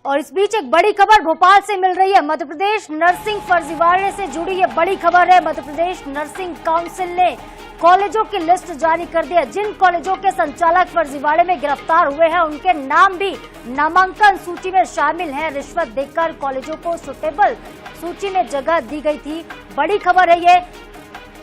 और इस बीच एक बड़ी खबर भोपाल से मिल रही है। मध्य प्रदेश नर्सिंग फर्जीवाड़े से जुड़ी ये बड़ी खबर है। मध्य प्रदेश नर्सिंग काउंसिल ने कॉलेजों की लिस्ट जारी कर दी है। जिन कॉलेजों के संचालक फर्जीवाड़े में गिरफ्तार हुए हैं उनके नाम भी नामांकन सूची में शामिल हैं। रिश्वत देकर कॉलेजों को सुटेबल सूची में जगह दी गई थी। बड़ी खबर है ये।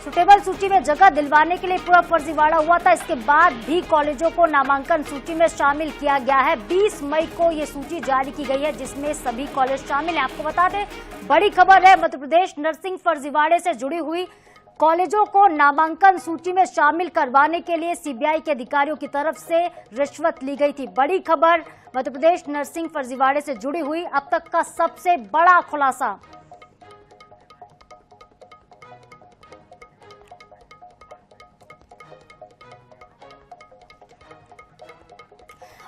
सुटेबल सूची में जगह दिलवाने के लिए पूरा फर्जीवाड़ा हुआ था। इसके बाद भी कॉलेजों को नामांकन सूची में शामिल किया गया है। 20 मई को ये सूची जारी की गई है जिसमें सभी कॉलेज शामिल हैं। आपको बता दें, बड़ी खबर है। मध्य प्रदेश नर्सिंग फर्जीवाड़े से जुड़ी हुई कॉलेजों को नामांकन सूची में शामिल करवाने के लिए सीबीआई के अधिकारियों की तरफ से रिश्वत ली गई थी। बड़ी खबर, मध्य प्रदेश नर्सिंग फर्जीवाड़े से जुड़ी हुई अब तक का सबसे बड़ा खुलासा।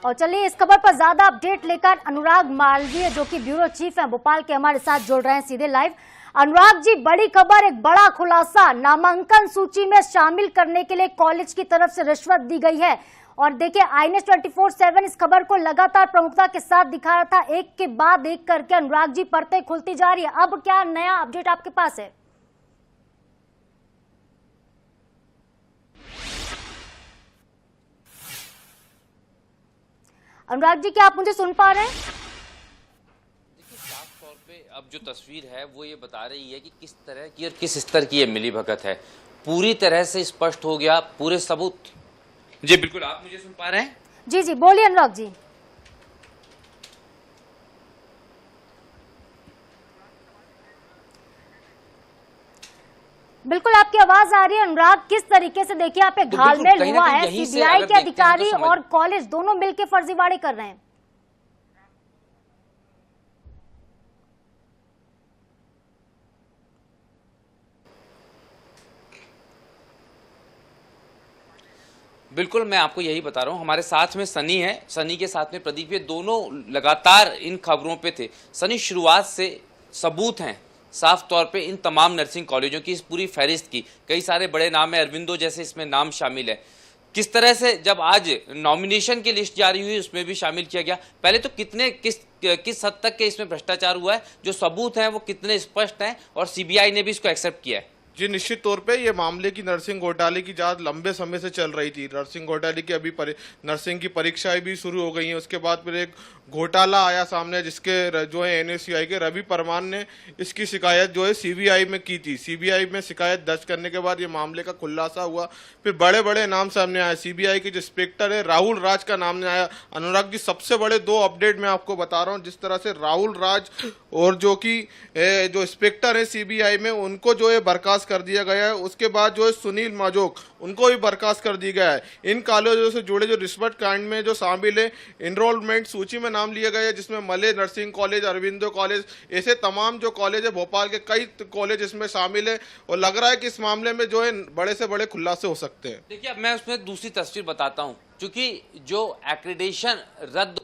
और चलिए इस खबर पर ज्यादा अपडेट लेकर अनुराग मालवीय जो कि ब्यूरो चीफ हैं भोपाल के, हमारे साथ जुड़ रहे हैं सीधे लाइव। अनुराग जी, बड़ी खबर, एक बड़ा खुलासा, नामांकन सूची में शामिल करने के लिए कॉलेज की तरफ से रिश्वत दी गई है। और देखिए, INS 24/7 इस खबर को लगातार प्रमुखता के साथ दिखा रहा था। एक के बाद एक करके अनुराग जी परतें खुलती जा रही है। अब क्या नया अपडेट आपके पास है? अनुराग जी, क्या आप मुझे सुन पा रहे हैं? देखिए, साफ तौर पे अब जो तस्वीर है वो ये बता रही है कि किस तरह की और किस स्तर की ये मिलीभगत है। पूरी तरह से स्पष्ट हो गया, पूरे सबूत। जी बिल्कुल, आप मुझे सुन पा रहे हैं? जी जी, बोलिए अनुराग जी। बिल्कुल आपकी आवाज आ रही है अनुराग। किस तरीके से देखिए आप एक घालमेल हुआ है, सीबीआई के अधिकारी और कॉलेज दोनों मिलकर फर्जीवाड़े कर रहे हैं। बिल्कुल, मैं आपको यही बता रहा हूँ। हमारे साथ में सनी है, सनी के साथ में प्रदीप, ये दोनों लगातार इन खबरों पे थे। सनी, शुरुआत से सबूत हैं साफ तौर पे इन तमाम नर्सिंग कॉलेजों की, इस पूरी फहरिस्त की। कई सारे बड़े नाम है, अरविंदो जैसे इसमें नाम शामिल है। किस तरह से जब आज नॉमिनेशन की लिस्ट जारी हुई उसमें भी शामिल किया गया। पहले तो किस हद तक के इसमें भ्रष्टाचार हुआ है, जो सबूत हैं वो कितने स्पष्ट हैं और सीबीआई ने भी इसको एक्सेप्ट किया है। जी, निश्चित तौर पे ये मामले की नर्सिंग घोटाले की जांच लंबे समय से चल रही थी। नर्सिंग घोटाले की अभी नर्सिंग की परीक्षाएं भी शुरू हो गई हैं। उसके बाद फिर एक घोटाला आया सामने जिसके जो है NSCI के रवि परमान ने इसकी शिकायत जो है CBI में की थी। CBI में शिकायत दर्ज करने के बाद ये मामले का खुलासा हुआ। फिर बड़े बड़े नाम सामने आए। CBI के जो इंस्पेक्टर है राहुल राज का नाम आया। अनुराग जी, सबसे बड़े 2 अपडेट मैं आपको बता रहा हूँ। जिस तरह से राहुल राज और जो इंस्पेक्टर है CBI में, उनको जो है बर्खास्त कर दिया गया है। उसके बाद जो है सुनील माजोक, उनको भी बर्खास्त कर दिया गया है। इन कॉलेजों से जुड़े जो रिश्वत कांड में जो शामिल है, एनरोलमेंट सूची में नाम लिया गया है जिसमें मले नर्सिंग कॉलेज, अरविंदो कॉलेज, ऐसे तमाम जो कॉलेज है भोपाल के कई कॉलेज इसमें शामिल है। और लग रहा है कि इस मामले में जो है बड़े से बड़े खुलासे हो सकते हैं। देखिए, अब मैं उसमें दूसरी तस्वीर बताता हूँ। क्योंकि जो एक्रेडिटेशन रद्द,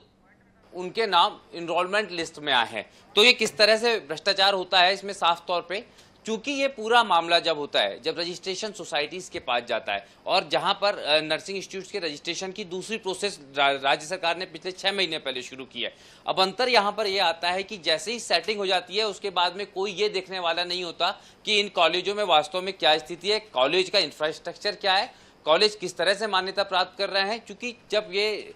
उनके नाम इनरोलमेंट लिस्ट में आए हैं, तो ये किस तरह से भ्रष्टाचार होता है इसमें साफ तौर पे। क्योंकि ये पूरा मामला जब होता है, जब रजिस्ट्रेशन सोसाइटीज़ के पास जाता है और जहां पर नर्सिंग इंस्टीट्यूट्स के रजिस्ट्रेशन की दूसरी प्रोसेस राज्य सरकार ने पिछले 6 महीने पहले शुरू की है। अब अंतर यहां पर यह आता है कि जैसे ही सेटिंग हो जाती है उसके बाद में कोई ये देखने वाला नहीं होता कि इन कॉलेजों में वास्तव में क्या स्थिति है, कॉलेज का इंफ्रास्ट्रक्चर क्या है, कॉलेज किस तरह से मान्यता प्राप्त कर रहे हैं। क्योंकि जब ये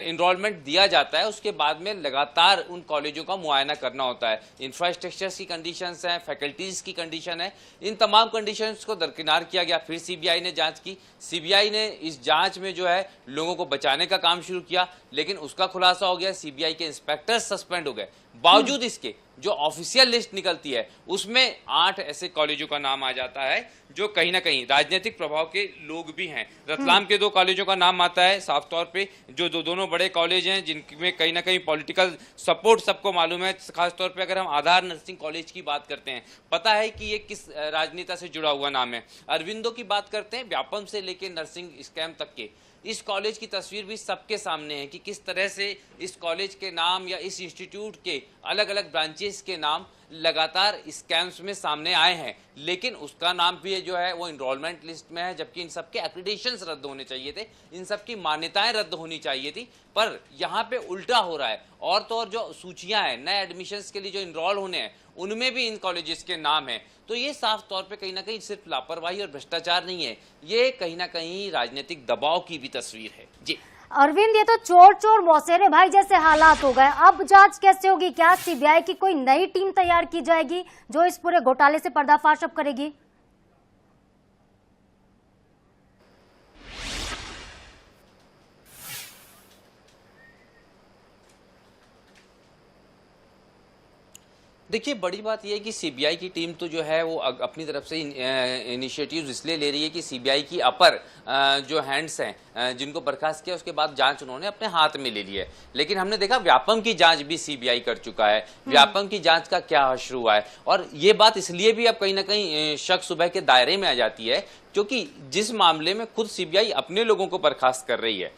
इनरोलमेंट दिया जाता है उसके बाद में लगातार उन कॉलेजों का मुआयना करना होता है। इंफ्रास्ट्रक्चर्स की कंडीशंस हैं, फैकल्टीज़ की कंडीशन है, इन तमाम कंडीशंस को दरकिनार किया गया। फिर सीबीआई ने जांच की। सीबीआई ने इस जांच में जो है लोगों को बचाने का काम शुरू किया, लेकिन उसका खुलासा हो गया। सीबीआई के इंस्पेक्टर सस्पेंड हो गए। बावजूद इसके जो ऑफिशियल लिस्ट निकलती है उसमें 8 ऐसे कॉलेजों का नाम आ जाता है जो कहीं ना कहीं राजनीतिक प्रभाव के लोग भी हैं। रतलाम के 2 कॉलेजों का नाम आता है साफ तौर पे, जो दोनों बड़े कॉलेज हैं जिनमें कहीं ना कहीं पॉलिटिकल सपोर्ट सबको मालूम है। खासतौर पे अगर हम आधार नर्सिंग कॉलेज की बात करते हैं, पता है कि ये किस राजनेता से जुड़ा हुआ नाम है। अरविंदो की बात करते हैं, व्यापम से लेकर नर्सिंग स्कैम तक के। इस कॉलेज की तस्वीर भी सबके सामने है कि किस तरह से इस कॉलेज के नाम या इस इंस्टीट्यूट के अलग अलग ब्रांचेस के नाम लगातार स्कैम्स में सामने आए हैं, लेकिन उसका नाम भी जो है वो इनरोलमेंट लिस्ट में है, जबकि इन सबके एक्रीडेशंस रद्द होने चाहिए थे, इन सबकी मान्यताएं रद्द होनी चाहिए थी। पर यहाँ पे उल्टा हो रहा है। और तो और जो सूचियां हैं नए एडमिशंस के लिए जो इनरोल होने हैं, उनमें भी इन कॉलेजेस के नाम हैं। तो ये साफ तौर पे कहीं ना कहीं सिर्फ लापरवाही और भ्रष्टाचार नहीं है, ये कहीं ना कहीं राजनीतिक दबाव की भी तस्वीर है। जी अरविंद, ये तो चोर चोर मौसेरे भाई जैसे हालात हो गए। अब जांच कैसे होगी? क्या सीबीआई की कोई नई टीम तैयार की जाएगी जो इस पूरे घोटाले से पर्दाफाश अब करेगी? देखिए, बड़ी बात यह है कि सीबीआई की टीम तो जो है वो अपनी तरफ से इनिशिएटिव्स इसलिए ले रही है कि सीबीआई की अपर जो हैंड्स हैं जिनको बर्खास्त किया उसके बाद जांच उन्होंने अपने हाथ में ले ली है। लेकिन हमने देखा व्यापम की जांच भी सीबीआई कर चुका है। व्यापम की जांच का क्या हश्र हुआ है, और ये बात इसलिए भी अब कहीं ना कहीं शक सुबह के दायरे में आ जाती है क्योंकि जिस मामले में खुद सीबीआई अपने लोगों को बर्खास्त कर रही है,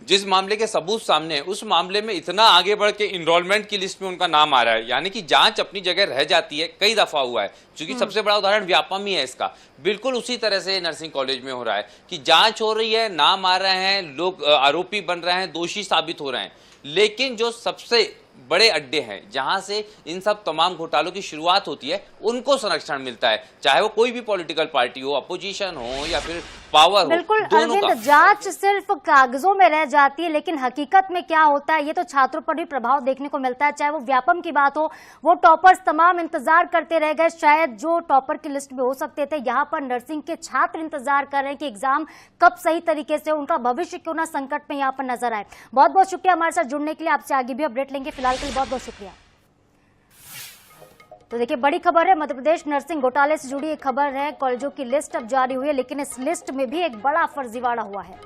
जिस मामले के सबूत सामने है, उस मामले में इतना आगे बढ़ के इनरोलमेंट की लिस्ट में उनका नाम आ रहा है, यानी कि जांच अपनी जगह रह जाती है। कई दफा हुआ है, क्योंकि सबसे बड़ा उदाहरण व्यापम ही है इसका। बिल्कुल उसी तरह से नर्सिंग कॉलेज में हो रहा है कि जांच हो रही है, नाम आ रहे हैं, लोग आरोपी बन रहे हैं, दोषी साबित हो रहे हैं, लेकिन जो सबसे बड़े अड्डे हैं जहां से इन सब तमाम घोटालों की शुरुआत होती है, उनको संरक्षण मिलता है, चाहे वो कोई भी पॉलिटिकल पार्टी हो, अपोजिशन हो या फिर पावर हो। बिल्कुल अरविंद, जांच सिर्फ कागजों में रह जाती है, लेकिन हकीकत में क्या होता है ये तो छात्रों पर भी प्रभाव देखने को मिलता है। चाहे वो व्यापम की बात हो, वो टॉपर्स तमाम इंतजार करते रह गए, शायद जो टॉपर की लिस्ट में हो सकते थे। यहाँ पर नर्सिंग के छात्र इंतजार कर रहे हैं कि एग्जाम कब सही तरीके से, उनका भविष्य क्यों ना संकट में यहाँ पर नजर आए। बहुत बहुत शुक्रिया हमारे साथ जुड़ने के लिए, आपसे आगे भी अपडेट लेंगे। फिलहाल के लिए बहुत बहुत शुक्रिया। तो देखिए, बड़ी खबर है, मध्य प्रदेश नर्सिंग घोटाले से जुड़ी एक खबर है। कॉलेजों की लिस्ट अब जारी हुई है, लेकिन इस लिस्ट में भी एक बड़ा फर्जीवाड़ा हुआ है।